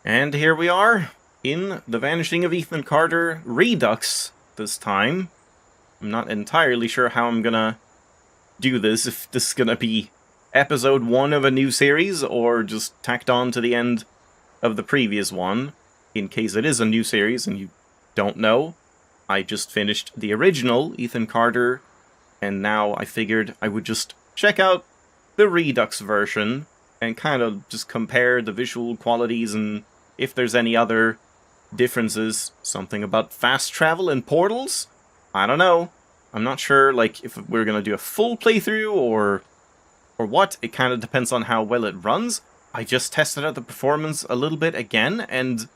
And here we are, in The Vanishing of Ethan Carter Redux this time. I'm not entirely sure how I'm gonna do this, if this is gonna be episode 1 of a new series, or just tacked on to the end of the previous one, in case it is a new series and you don't know. I just finished the original Ethan Carter, and now I figured I would just check out the Redux version, and kind of just compare the visual qualities and if there's any other differences. Something about fast travel and portals? I don't know. I'm not sure, like, if we're gonna do a full playthrough or what. It kind of depends on how well it runs. I just tested out the performance a little bit again, and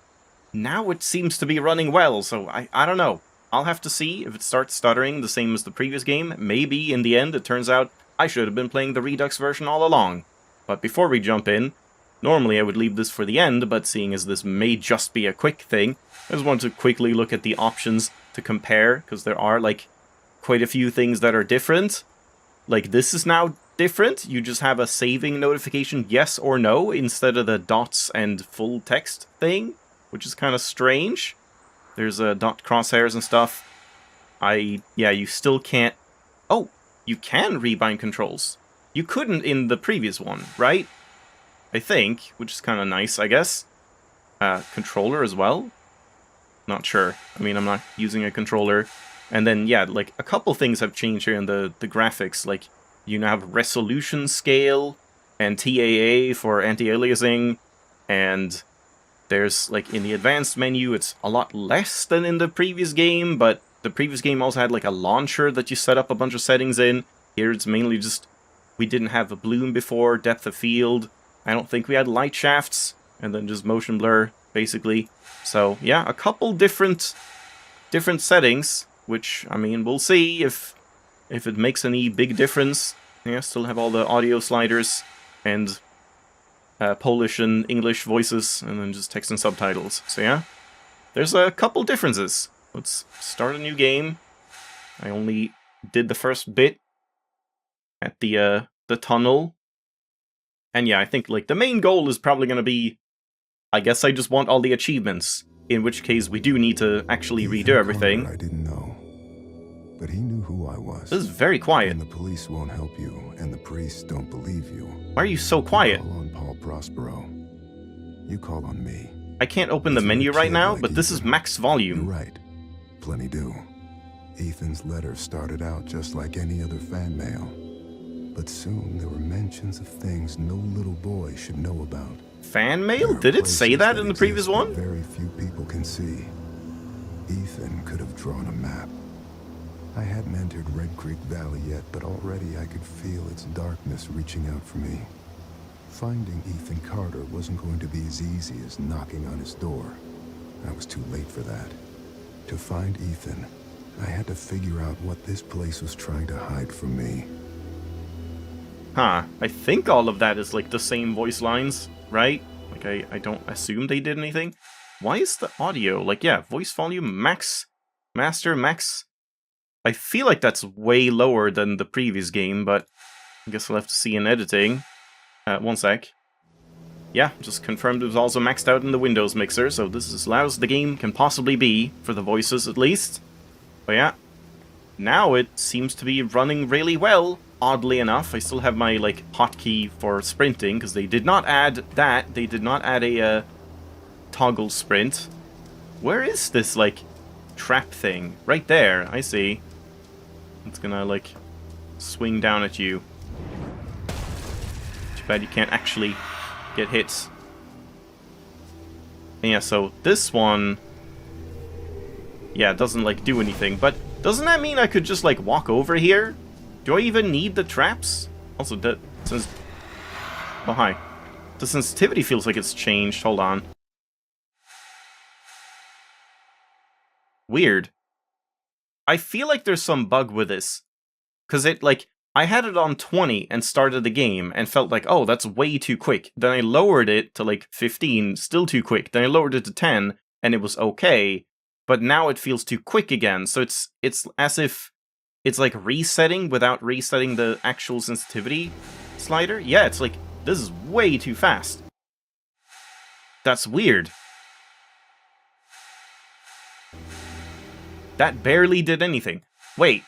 now it seems to be running well, so I don't know. I'll have to see if it starts stuttering the same as the previous game. Maybe, in the end, it turns out I should have been playing the Redux version all along. But before we jump in, normally I would leave this for the end, but seeing as this may just be a quick thing, I just want to quickly look at the options to compare, because there are, like, quite a few things that are different. Like, this is now different. You just have a saving notification, yes or no, instead of the dots and full text thing, which is kind of strange. There's dot crosshairs and stuff. Yeah, you still can't... Oh, you can rebind controls. You couldn't in the previous one, right? I think, which is kind of nice, I guess. Controller as well? Not sure. I mean, I'm not using a controller. And then, yeah, like, a couple things have changed here in the graphics. Like, you now have resolution scale and TAA for anti-aliasing. And there's, like, in the advanced menu, it's a lot less than in the previous game. But the previous game also had, like, a launcher that you set up a bunch of settings in. Here it's mainly just... We didn't have a bloom before, depth of field. I don't think we had light shafts, and then just motion blur, basically. So, yeah, a couple different settings, which, I mean, we'll see if it makes any big difference. Yeah, still have all the audio sliders, and Polish and English voices, and then just text and subtitles. So, yeah, there's a couple differences. Let's start a new game. I only did the first bit at the tunnel. And yeah, I think, like, the main goal is probably going to be, I guess I just want all the achievements, in which case we do need to actually redo everything. I didn't know, but he knew who I was. This is very quiet. And the police won't help you, and the priests don't believe you. Why are you so quiet? You call on Paul Prospero. You call on me. I can't open the menu right now, but this is max volume. You're right. Plenty do. Ethan's letter started out just like any other fan mail. But soon there were mentions of things no little boy should know about. Fan mail? Did it say that in the previous one? Very few people can see. Ethan could have drawn a map. I hadn't entered Red Creek Valley yet, but already I could feel its darkness reaching out for me. Finding Ethan Carter wasn't going to be as easy as knocking on his door. I was too late for that. To find Ethan, I had to figure out what this place was trying to hide from me. Huh, I think all of that is, like, the same voice lines, right? Like, I don't assume they did anything. Why is the audio, like, yeah, voice volume, max, master, max. I feel like that's way lower than the previous game, but I guess we'll have to see in editing. One sec. Yeah, just confirmed it was also maxed out in the Windows mixer, so this is as loud as the game can possibly be, for the voices at least. But yeah, now it seems to be running really well. Oddly enough, I still have my, like, hotkey for sprinting, because they did not add that. They did not add a toggle sprint. Where is this, like, trap thing? Right there, I see. It's gonna, like, swing down at you. Too bad you can't actually get hits. And yeah, so this one... Yeah, it doesn't, like, do anything, but doesn't that mean I could just, like, walk over here? Do I even need the traps? Also, since... Oh, hi. The sensitivity feels like it's changed. Hold on. Weird. I feel like there's some bug with this. Because it, like... I had it on 20 and started the game and felt like, oh, that's way too quick. Then I lowered it to, like, 15, still too quick. Then I lowered it to 10, and it was okay. But now it feels too quick again. So it's as if... It's like resetting without resetting the actual sensitivity slider. Yeah, it's like, this is way too fast. That's weird. That barely did anything. Wait.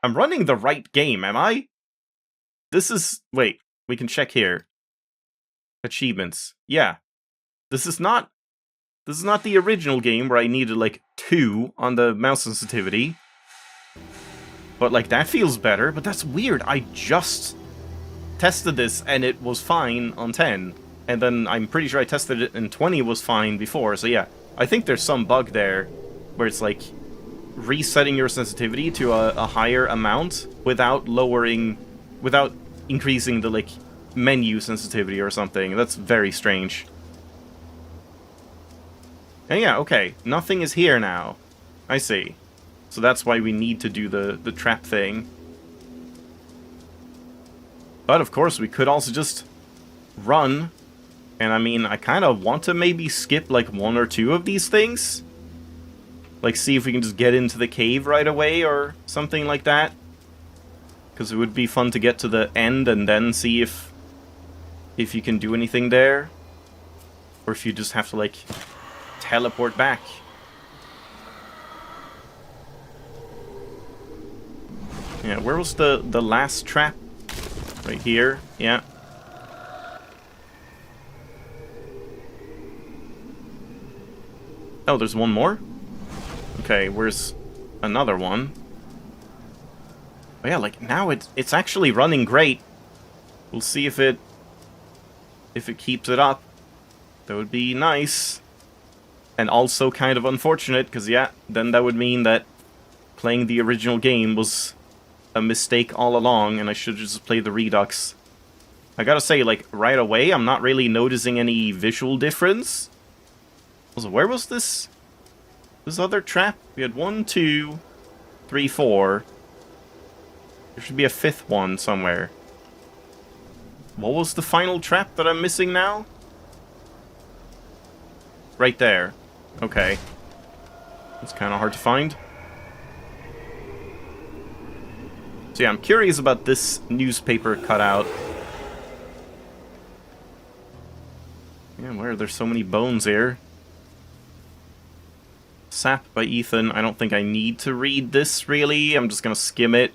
I'm running the right game, am I? This is... Wait, we can check here. Achievements. Yeah. This is not the original game where I needed, like, 2 on the mouse sensitivity. But, like, that feels better, but that's weird. I just tested this, and it was fine on 10. And then I'm pretty sure I tested it, and 20 was fine before, so yeah. I think there's some bug there, where it's, like, resetting your sensitivity to a higher amount without increasing the, like, menu sensitivity or something. That's very strange. And yeah, okay. Nothing is here now. I see. So that's why we need to do the trap thing. But of course, we could also just run. And I mean, I kind of want to maybe skip like 1 or 2 of these things. Like, see if we can just get into the cave right away or something like that. Because it would be fun to get to the end and then see if you can do anything there. Or if you just have to, like, teleport back. Yeah, where was the last trap? Right here, yeah. Oh, there's one more? Okay, where's another one? Oh yeah, like, now it's actually running great. We'll see if it keeps it up. That would be nice. And also kind of unfortunate, because yeah, then that would mean that playing the original game was a mistake all along, and I should just play the Redux. I gotta say, like, right away, I'm not really noticing any visual difference. Also, where was this other trap? We had 1, 2, 3, 4. There should be a 5th one somewhere. What was the final trap that I'm missing now? Right there. Okay. It's kind of hard to find. So yeah, I'm curious about this newspaper cutout. Yeah, why are there so many bones here? Sap by Ethan. I don't think I need to read this, really. I'm just gonna skim it.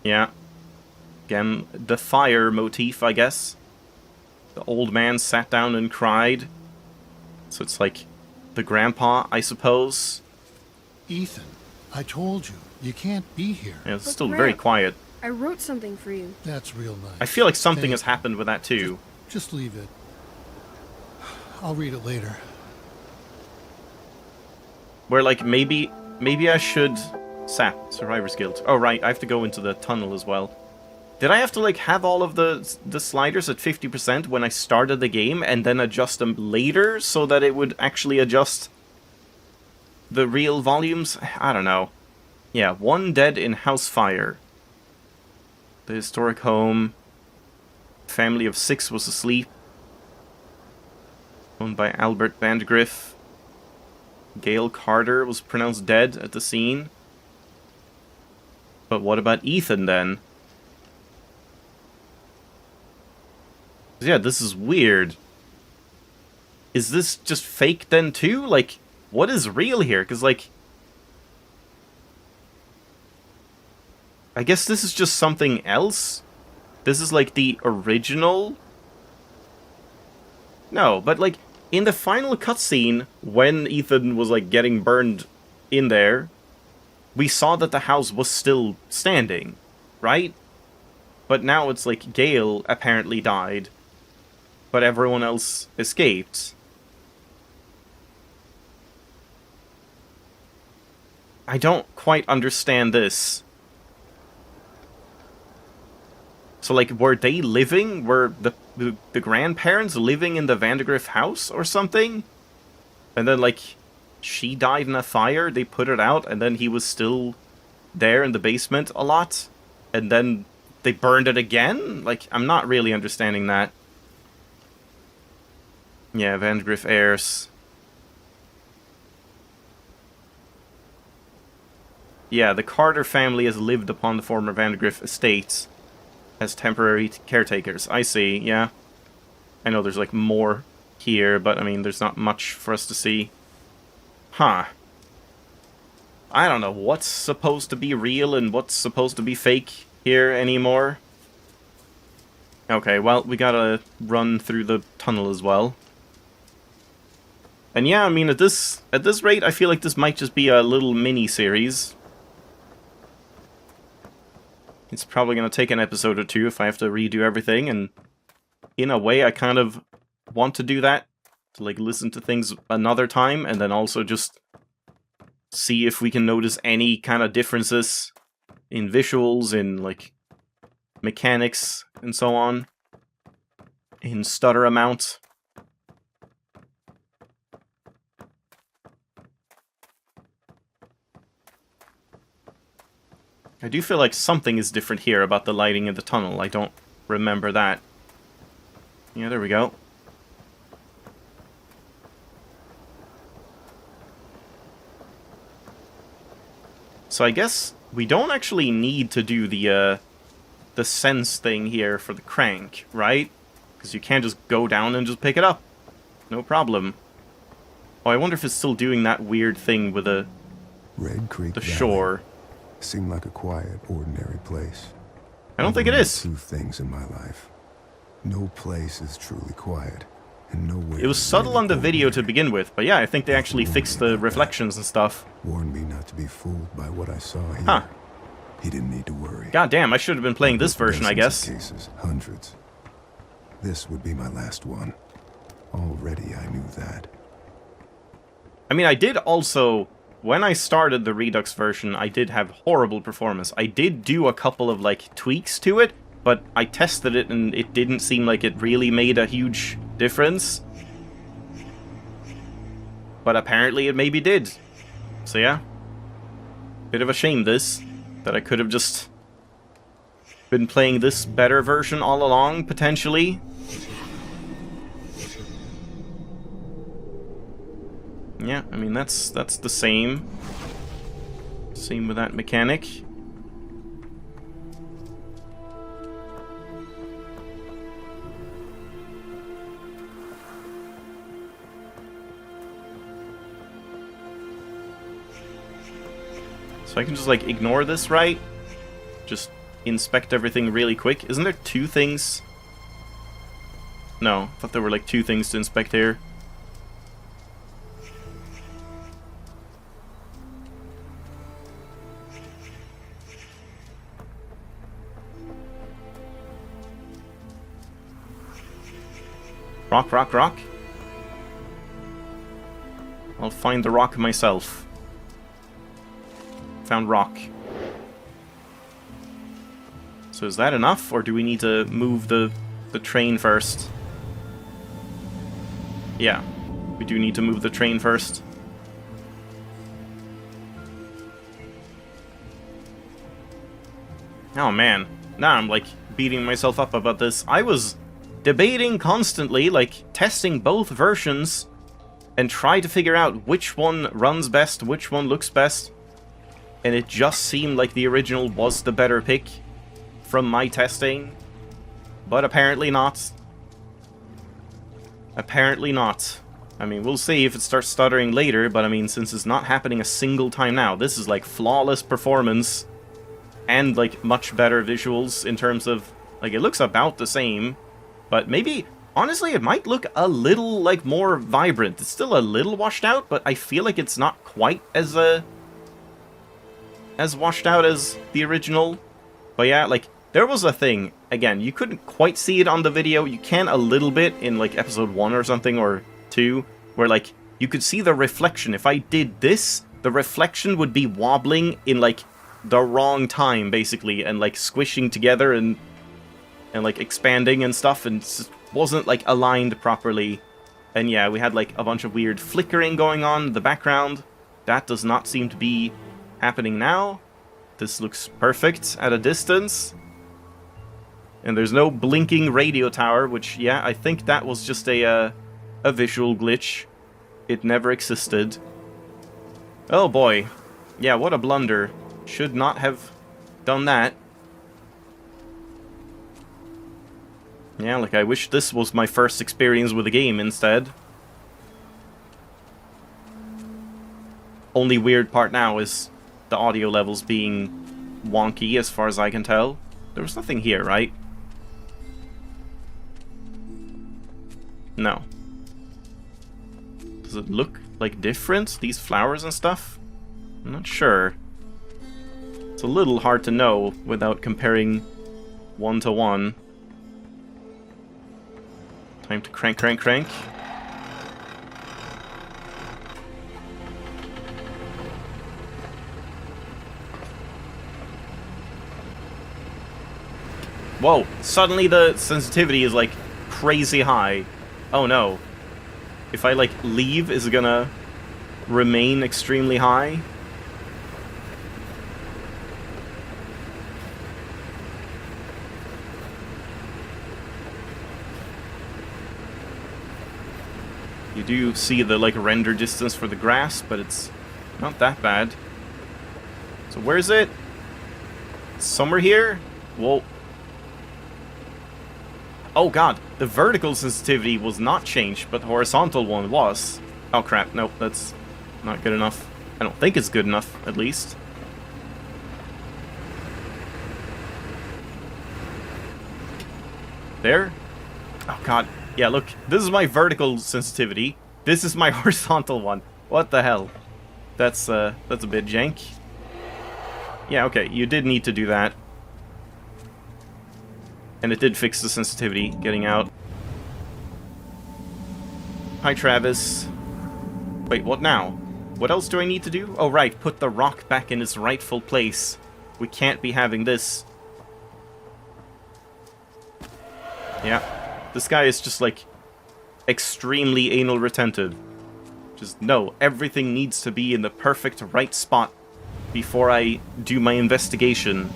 Yeah. Again, the fire motif, I guess. The old man sat down and cried. So it's like the grandpa, I suppose. Ethan, I told you, you can't be here. Yeah, it's still very quiet. I wrote something for you. That's real nice. I feel like something has happened with that too. Just leave it. I'll read it later. Where, like, maybe I should... Sap, Survivor's Guild. Oh, right, I have to go into the tunnel as well. Did I have to, like, have all of the sliders at 50% when I started the game and then adjust them later so that it would actually adjust the real volumes? I don't know. Yeah, 1 dead in house fire. The historic home. Family of 6 was asleep. Owned by Albert Vandegrift. Gail Carter was pronounced dead at the scene. But what about Ethan, then? Yeah, this is weird. Is this just fake, then, too? Like, what is real here? Because, like... I guess this is just something else? This is, like, the original? No, but, like, in the final cutscene, when Ethan was, like, getting burned in there, we saw that the house was still standing, right? But now it's like Gale apparently died, but everyone else escaped. I don't quite understand this. So, like, were they living? Were the grandparents living in the Vandegrift house or something? And then, like, she died in a fire, they put it out, and then he was still there in the basement a lot? And then they burned it again? Like, I'm not really understanding that. Yeah, Vandegrift heirs. Yeah, the Carter family has lived upon the former Vandegrift estates as temporary caretakers. I see, yeah. I know there's like more here, but I mean, there's not much for us to see. Huh. I don't know what's supposed to be real and what's supposed to be fake here anymore. Okay, well, we gotta run through the tunnel as well. And yeah, I mean, at this rate, I feel like this might just be a little mini-series. It's probably gonna take an episode or two if I have to redo everything, and in a way, I kind of want to do that. To, like, listen to things another time, and then also just see if we can notice any kind of differences in visuals, in, like, mechanics, and so on. In stutter amount. I do feel like something is different here about the lighting in the tunnel. I don't remember that. Yeah, there we go. So I guess we don't actually need to do the sense thing here for the crank, right? Because you can't just go down and just pick it up. No problem. Oh, I wonder if it's still doing that weird thing with the shore. Seemed like a quiet, ordinary place. I don't think it is. Two things in my life. No place is truly quiet, and nowhere. It was subtle on the video to begin with, but yeah, I think they actually fixed the reflections and stuff. Warned me not to be fooled by what I saw here. Huh. He didn't need to worry. God damn, I should have been playing this version, I guess. Cases, hundreds. This would be my last one. Already I knew that. I mean, I did also, when I started the Redux version, I did have horrible performance. I did do a couple of, like, tweaks to it, but I tested it and it didn't seem like it really made a huge difference. But apparently it maybe did. So yeah. Bit of a shame this, that I could have just been playing this better version all along, potentially. Yeah, I mean, that's the same. Same with that mechanic. So I can just, like, ignore this, right? Just inspect everything really quick. Isn't there two things? No, I thought there were, like, two things to inspect here. Rock, rock, rock. I'll find the rock myself. Found rock. So is that enough, or do we need to move the train first? Yeah, we do need to move the train first. Oh man, now I'm like beating myself up about this. I was debating constantly, like testing both versions and try to figure out which one runs best, which one looks best. And it just seemed like the original was the better pick from my testing. But apparently not. Apparently not. I mean, we'll see if it starts stuttering later, but I mean, since it's not happening a single time now, this is like flawless performance. And like much better visuals in terms of, like, it looks about the same. But maybe, honestly, it might look a little, like, more vibrant. It's still a little washed out, but I feel like it's not quite as washed out as the original. But yeah, like, there was a thing. Again, you couldn't quite see it on the video. You can a little bit in, like, episode 1 or something, or 2, where, like, you could see the reflection. If I did this, the reflection would be wobbling in, like, the wrong time, basically, and, like, squishing together and like, expanding and stuff, and it wasn't, like, aligned properly. And yeah, we had, like, a bunch of weird flickering going on in the background. That does not seem to be happening now. This looks perfect at a distance. And there's no blinking radio tower, which, yeah, I think that was just a visual glitch. It never existed. Oh boy. Yeah, what a blunder. Should not have done that. Yeah, like, I wish this was my first experience with the game instead. Only weird part now is the audio levels being wonky, as far as I can tell. There was nothing here, right? No. Does it look, like, different? These flowers and stuff? I'm not sure. It's a little hard to know without comparing one to one. Time to crank, crank, crank. Whoa, suddenly the sensitivity is like crazy high. Oh no. If I like leave, is it gonna remain extremely high? You do see the like render distance for the grass, but it's not that bad. So where is it? Somewhere here? Whoa. Oh god, the vertical sensitivity was not changed, but the horizontal one was. Oh crap, nope, that's not good enough. I don't think it's good enough, at least. There? Oh god, yeah, look, this is my vertical sensitivity. This is my horizontal one. What the hell? That's a bit jank. Yeah, okay, you did need to do that. And it did fix the sensitivity getting out. Hi, Travis. Wait, what now? What else do I need to do? Oh, right, put the rock back in its rightful place. We can't be having this. Yeah. This guy is just, like, extremely anal retentive. Just, no, everything needs to be in the perfect right spot before I do my investigation.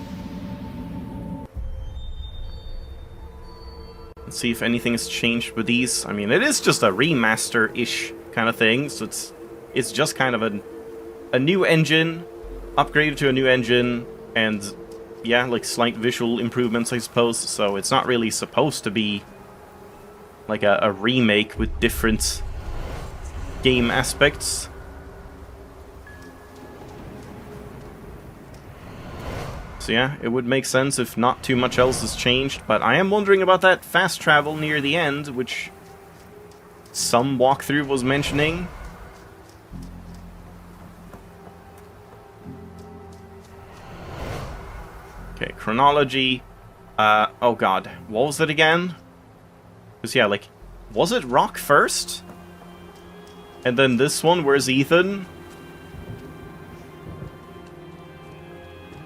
Let's see if anything has changed with these. I mean, it is just a remaster-ish kind of thing, so it's just kind of a new engine, upgraded to a new engine, and yeah, like slight visual improvements, I suppose. So it's not really supposed to be like a remake with different game aspects. So yeah, it would make sense if not too much else has changed, but I am wondering about that fast travel near the end, which some walkthrough was mentioning. Okay, chronology. Oh god, what was it again? Because yeah, like, was it Rock first? And then this one, where's Ethan?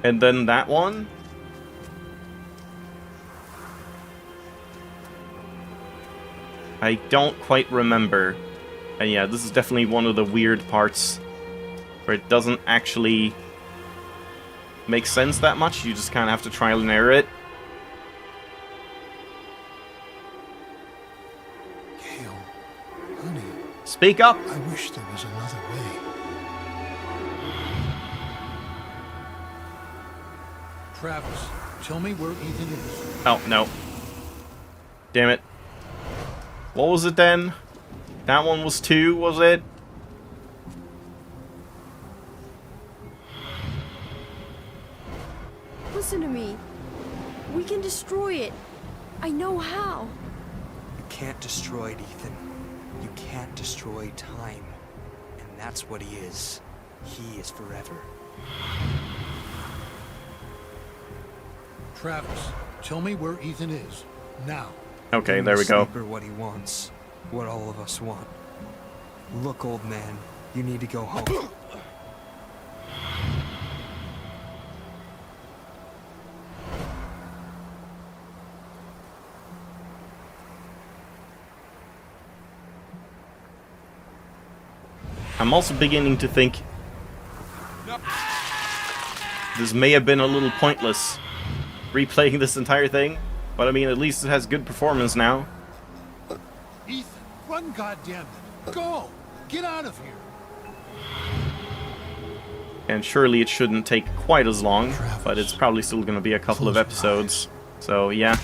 And then that one? I don't quite remember. And yeah, this is definitely one of the weird parts where it doesn't actually make sense that much. You just kind of have to trial and error it. Gale, honey, Speak up! I wish there was another way. Travis, tell me where Ethan is. Oh, no. Damn it. What was it then? That one was 2, was it? Listen to me. We can destroy it. I know how. You can't destroy it, Ethan. You can't destroy time. And that's what he is. He is forever. Travis, tell me where Ethan is. Now. Okay, there we go. Sleeper what he wants. What all of us want. Look, old man, you need to go home. I'm also beginning to think this may have been a little pointless, replaying this entire thing, but I mean, at least it has good performance now. Ethan, run, goddammit. Go! Get out of here! And surely it shouldn't take quite as long, Travis, but it's probably still going to be a couple of close your episodes. So yeah,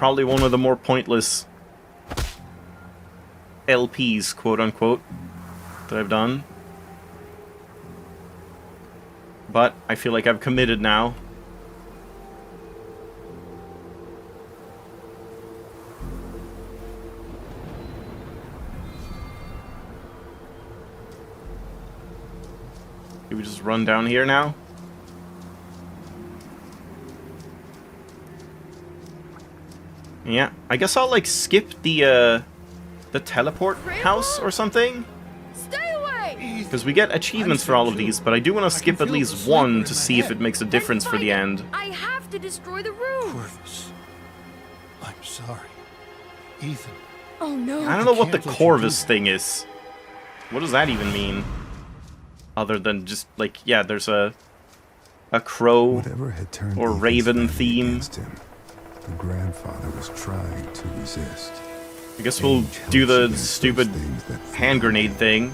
probably one of the more pointless LPs, quote-unquote, that I've done. But I feel like I've committed now. Can we just run down here now? Yeah, I guess I'll like skip the teleport house or something. Stay away! Because we get achievements for all of these, but I do want to skip at least one to see if it makes a difference for the end. I have to destroy the room. Corvus, I'm sorry. Ethan, Oh no. I don't know what the can't let you Corvus do thing is. What does that even mean? Other than just, like, yeah, there's a crow Whatever had turned or Ethan's raven family theme. against him, the grandfather was trying to resist. I guess we'll Age do helps the against stupid those things that hand grenade thing.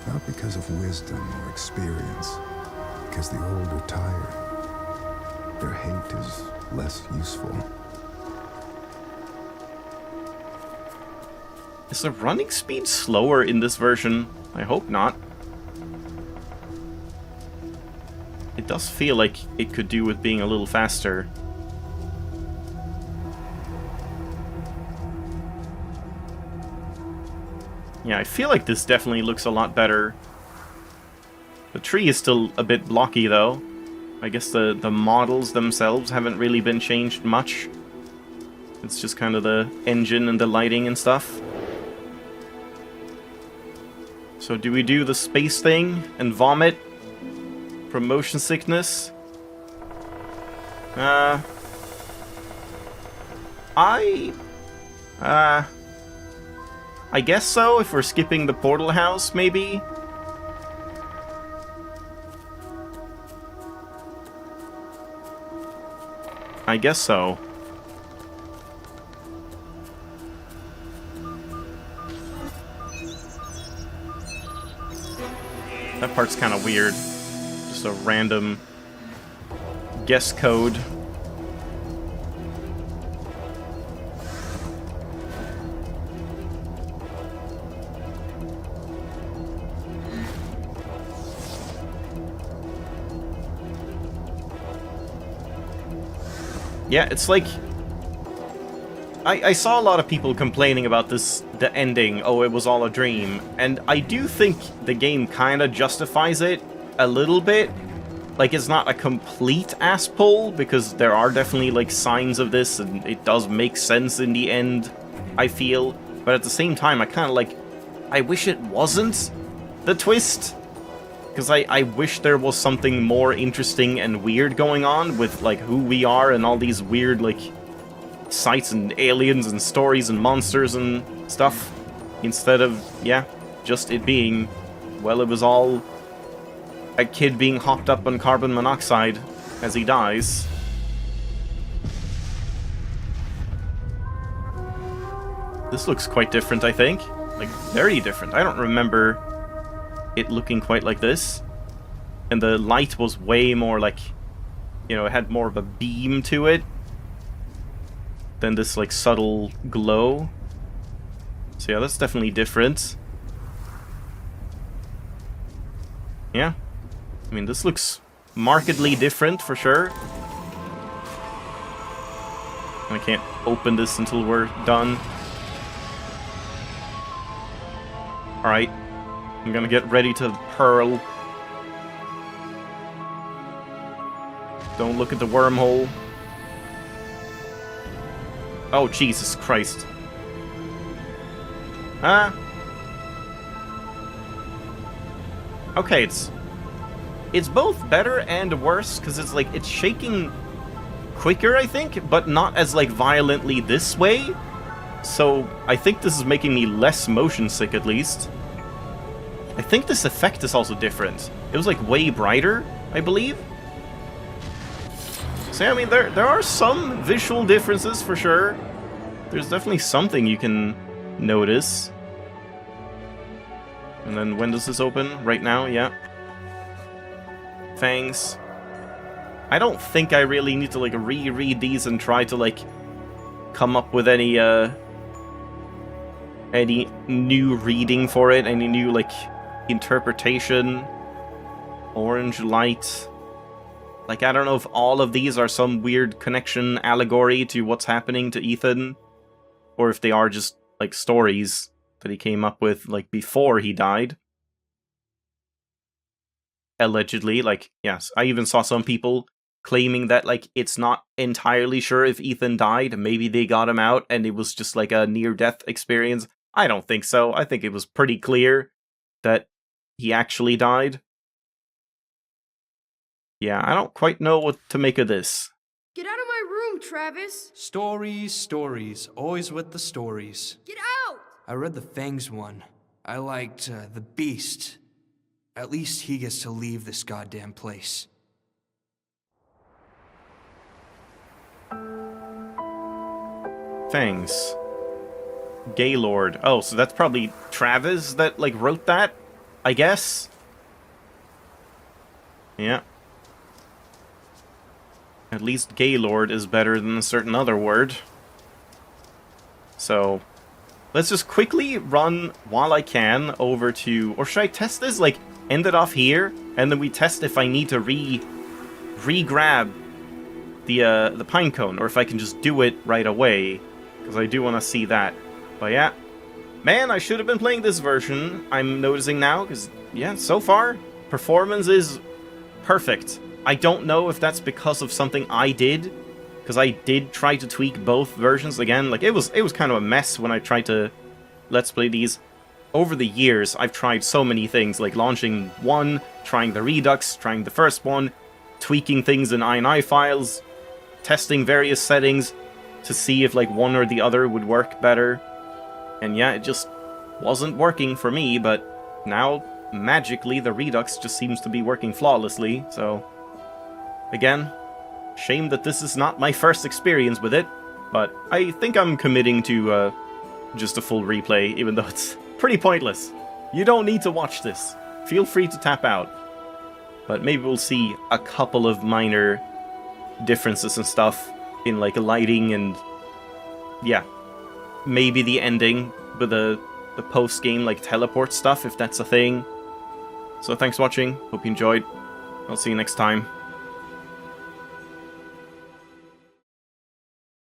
Not because of wisdom or experience, because the old are tired. Their hate is less useful. Is the running speed slower in this version? I hope not. It does feel like it could do with being a little faster. Yeah, I feel like this definitely looks a lot better. The tree is still a bit blocky, though. I guess the models themselves haven't really been changed much. It's just kind of the engine and the lighting and stuff. So do we do the space thing and vomit from motion sickness? I guess so, if we're skipping the portal house, maybe? I guess so. That part's kind of weird. Just a random guess code. Yeah, it's like... I saw a lot of people complaining about the ending, oh, it was all a dream, and I do think the game kind of justifies it a little bit. Like, it's not a complete ass pull, because there are definitely, like, signs of this, and it does make sense in the end, I feel. But at the same time, I kind of, like, I wish it wasn't the twist. Because I wish there was something more interesting and weird going on with, like, who we are and all these weird, like, sights and aliens and stories and monsters and stuff. Instead of, yeah, just it being, well, it was all a kid being hopped up on carbon monoxide as he dies. This looks quite different, I think. Like, very different. I don't remember it looking quite like this. And the light was way more like, you know, it had more of a beam to it than this, like, subtle glow. So yeah, that's definitely different. Yeah. I mean, this looks markedly different, for sure. I can't open this until we're done. Alright. I'm gonna get ready to hurl. Don't look at the wormhole. Oh, Jesus Christ. Okay, it's both better and worse, because it's like, it's shaking quicker, I think, but not as, like, violently this way. So, I think this is making me less motion sick, at least. I think this effect is also different. It was, like, way brighter, I believe. So, I mean, there are some visual differences, for sure. There's definitely something you can notice. And then, when does this open? Right now, yeah. Fangs. I don't think I really need to, like, reread these and try to, like, come up with any new reading for it, any new, like, interpretation. Orange light. Like, I don't know if all of these are some weird connection allegory to what's happening to Ethan, or if they are just, like, stories that he came up with, like, before he died. Allegedly, like, yes, I even saw some people claiming that, like, it's not entirely sure if Ethan died. Maybe they got him out and it was just, like, a near-death experience. I don't think so. I think it was pretty clear that he actually died. Yeah, I don't quite know what to make of this. Get out of my room, Travis! Stories, stories, always with the stories. Get out! I read the Fangs one. I liked the Beast. At least he gets to leave this goddamn place. Fangs. Gaylord. Oh, so that's probably Travis that, like, wrote that? I guess? Yeah. At least Gaylord is better than a certain other word. So, let's just quickly run, while I can, over to... Or should I test this? Like, end it off here, and then we test if I need to re-grab the pinecone, or if I can just do it right away, because I do want to see that. But yeah, man, I should have been playing this version, I'm noticing now, because, yeah, so far, performance is perfect. I don't know if that's because of something I did, because I did try to tweak both versions again. Like, it was kind of a mess when I tried to Let's Play these. Over the years, I've tried so many things, like launching one, trying the Redux, trying the first one, tweaking things in INI files, testing various settings to see if, like, one or the other would work better. And yeah, it just wasn't working for me, but now, magically, the Redux just seems to be working flawlessly, so... Again, shame that this is not my first experience with it, but I think I'm committing to just a full replay, even though it's pretty pointless. You don't need to watch this. Feel free to tap out. But maybe we'll see a couple of minor differences and stuff in, like, lighting and... yeah. Maybe the ending with the post-game, like, teleport stuff, if that's a thing. So thanks for watching. Hope you enjoyed. I'll see you next time.